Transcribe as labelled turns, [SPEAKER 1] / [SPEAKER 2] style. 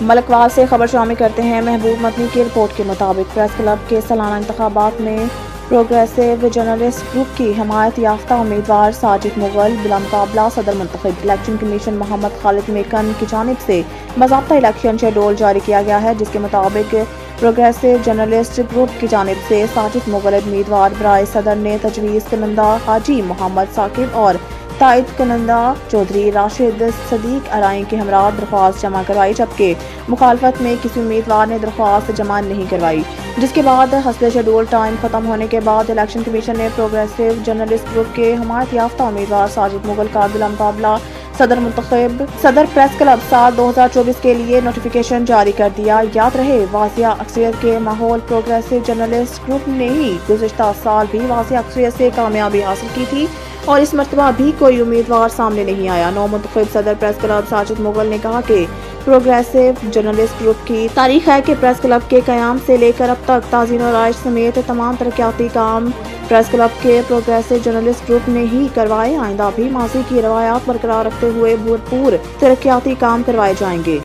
[SPEAKER 1] ملکوال سے خبر شامل کرتے ہیں محبوب مدنی کی رپورٹ کے مطابق پریس کلب کے سالانہ انتخابات میں پروگریسو جرنلسٹ گروپ کی حمایت یافتہ امیدوار ساجد مغل بلا مقابلہ صدر منتخب۔ الیکشن کمیشن محمد خالد میکن کی جانب سے باضابطہ الیکشن شیڈول جاری کیا گیا ہے، جس کے مطابق پروگریسو جرنلسٹ گروپ کی جانب سے ساجد مغل امیدوار برائے صدر نے تجویز کنندہ حاجی محمد ثاقب اور تائید کنندہ چودھری راشد صدیق ارائیں کے ہمراہ درخواست جمع کروائی، جبکہ مخالفت میں کسی امیدوار نے درخواست جمع نہیں کروائی، جس کے بعد حسب شیڈول ٹائم ختم ہونے کے بعد الیکشن کمیشن نے پروگریسو جرنلسٹ گروپ کے حمایت یافتہ امیدوار ساجد مغل کا بلا مقابلہ صدر منتخب صدر پریس کلب سال 2024 کے لیے نوٹیفیکیشن جاری کر دیا۔ یاد رہے، واضح اکثریت کے ماحول پروگریسو جرنلسٹ گروپ نے ہی گزشتہ سال بھی واضح اکثریت سے کامیابی حاصل کی تھی اور اس مرتبہ بھی کوئی امیدوار سامنے نہیں آیا۔ نو منتخب صدر پریس کلب ساجد مغل نے کہا کہ پروگریسو جرنلسٹ گروپ کی تاریخ ہے کہ پریس کلب کے قیام سے لے کر اب تک تعزین و رائج سمیت تمام ترقیاتی کام پریس کلب کے پروگریسو جرنلسٹ گروپ نے ہی کروائے۔ آئندہ بھی ماضی کی روایات برقرار رکھتے ہوئے بھرپور ترقیاتی کام کروائے جائیں گے۔